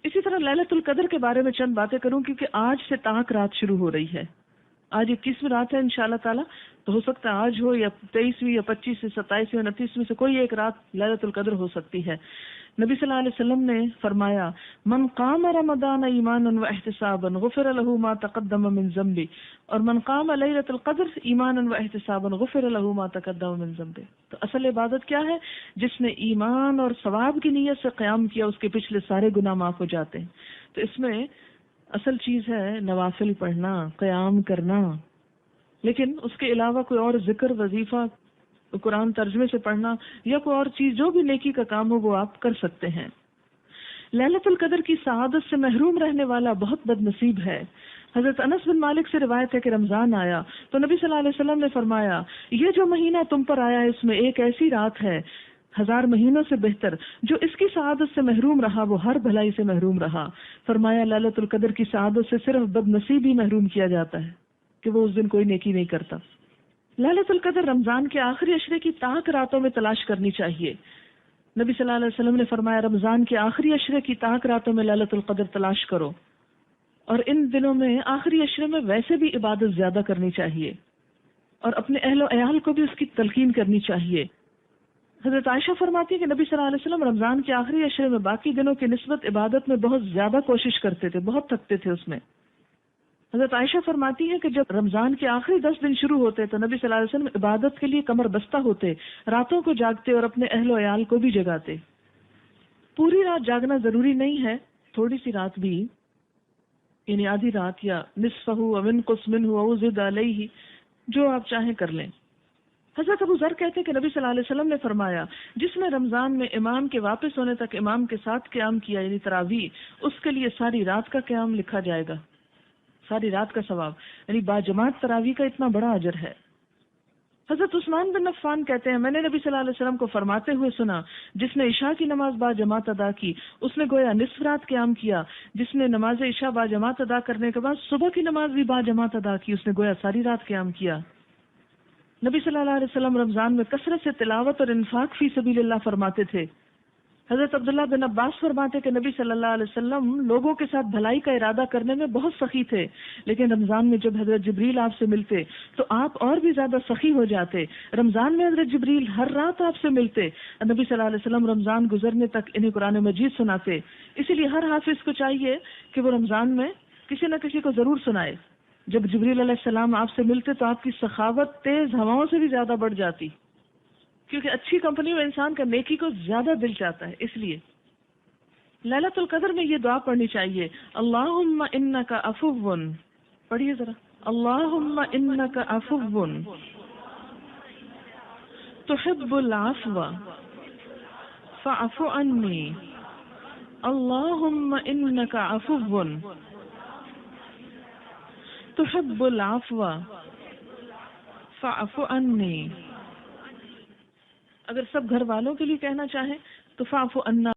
اسی طرح لیلۃ القدر کے بارے میں چند باتیں کروں، کیونکہ آج سے طاق رات شروع ہو رہی ہے. آج 21ویں رات ہے انشاءاللہ تعالیٰ، تو ہو سکتا ہے آج ہو یا 23ویں یا 25ویں 27ویں 29ویں سے کوئی ایک رات لیلۃ القدر ہو سکتی ہے. نبی صلی اللہ علیہ وسلم نے فرمایا من قام رمضان ایمانا واحتسابا غفر له ما تقدم من ذنبه، اور من قام لیلۃ القدر ایمانا واحتسابا غفر له ما تقدم من ذنبه. تو اصل عبادت کیا ہے؟ جس نے ایمان اور ثواب کی نیت سے قیام کیا اس کے پچھلے سارے گناہ معاف ہو جاتے ہیں. تو اس میں اصل چیز ہے نوافل پڑھنا، قیام کرنا، لیکن اس کے علاوہ کوئی اور ذکر، وظیفہ، قرآن ترجمے سے پڑھنا یا کوئی اور چیز جو بھی نیکی کا کام ہو وہ آپ کر سکتے ہیں. لیلۃ القدر کی سعادت سے محروم رہنے والا بہت بد نصیب ہے. حضرت انس بن مالک سے روایت ہے کہ رمضان آیا تو نبی صلی اللہ علیہ وسلم نے فرمایا یہ جو مہینہ تم پر آیا اس میں ایک ایسی رات ہے 1000 مہینوں سے بہتر، جو اس کی سعادت سے محروم رہا وہ ہر بھلائی سے محروم رہا. فرمایا لیلۃ القدر کی سعادت سے صرف بد نصیب ہی محروم کیا جاتا ہے کہ وہ اس دن کوئی نیکی نہیں کرتا. لیلۃ القدر رمضان کے آخری عشرے کی طاق راتوں میں تلاش کرنی چاہیے. نبی صلی اللہ علیہ وسلم نے فرمایا رمضان کے آخری عشرے کی طاق راتوں میں لیلۃ القدر تلاش کرو، اور ان دنوں میں آخری عشرے میں ویسے بھی عبادت زیادہ کرنی چاہیے اور اپنے اہل و عیال کو بھی اس کی تلقین کرنی چاہیے. حضرت عائشہ فرماتی ہے کہ نبی صلی اللہ علیہ وسلم رمضان کے آخری عشرے میں باقی دنوں کی نسبت عبادت میں بہت زیادہ کوشش کرتے تھے، بہت تھکتے تھے اس میں. حضرت عائشہ فرماتی ہے کہ جب رمضان کے آخری 10 دن شروع ہوتے تو نبی صلی اللہ علیہ وسلم عبادت کے لیے کمر بستہ ہوتے، راتوں کو جاگتے اور اپنے اہل و عیال کو بھی جگاتے. پوری رات جاگنا ضروری نہیں ہے، تھوڑی سی رات بھی، یعنی آدھی رات یا نصفہ او انقص منہ او زد علیہ، جو آپ چاہیں کر لیں. حضرت ابو ذر کہتے ہیں کہ نبی صلی اللہ علیہ وسلم نے فرمایا جس نے رمضان میں امام کے واپس ہونے تک امام کے ساتھ قیام کیا یعنی تراویح، اس کے لیے ساری رات کا قیام لکھا جائے گا، ساری رات کا ثواب، یعنی باجماعت تراویح کا اتنا بڑا اجر ہے. حضرت عثمان بن عفان کہتے ہیں میں نے نبی صلی اللہ علیہ وسلم کو فرماتے ہوئے سنا جس نے عشاء کی نماز باجماعت ادا کی اس نے گویا نصف رات قیام کیا، جس نے نماز عشاء باجماعت ادا کرنے کے بعد صبح کی نماز بھی باجماعت ادا کی اس نے گویا ساری رات قیام کیا. نبی صلی اللہ علیہ وسلم رمضان میں کثرت سے تلاوت اور انفاق فی سبیل اللہ فرماتے تھے. حضرت عبداللہ بن عباس فرماتے کہ نبی صلی اللہ علیہ وسلم لوگوں کے ساتھ بھلائی کا ارادہ کرنے میں بہت سخی تھے، لیکن رمضان میں جب حضرت جبریل آپ سے ملتے تو آپ اور بھی زیادہ سخی ہو جاتے. رمضان میں حضرت جبریل ہر رات آپ سے ملتے اور نبی صلی اللہ علیہ وسلم رمضان گزرنے تک انہیں قرآن مجید سناتے. اسی لیے ہر حافظ کو چاہیے کہ وہ رمضان میں کسی نہ کسی کو ضرور سنائے. جب جبریل علیہ السلام آپ سے ملتے تو آپ کی سخاوت تیز ہواؤں سے بھی زیادہ بڑھ جاتی، کیونکہ اچھی کمپنی میں انسان کا نیکی کو زیادہ دل چاہتا ہے. اس لیے لیلۃ القدر میں یہ دعا پڑھنی چاہیے اللہم انک عفو، پڑھیے ذرا، اللہم انک عفو تحب العفو فاعف عنی، اللہم انک عفو تحب العفو فاعف عنی. اگر سب گھر والوں کے لیے کہنا چاہیں تو فاعف عنا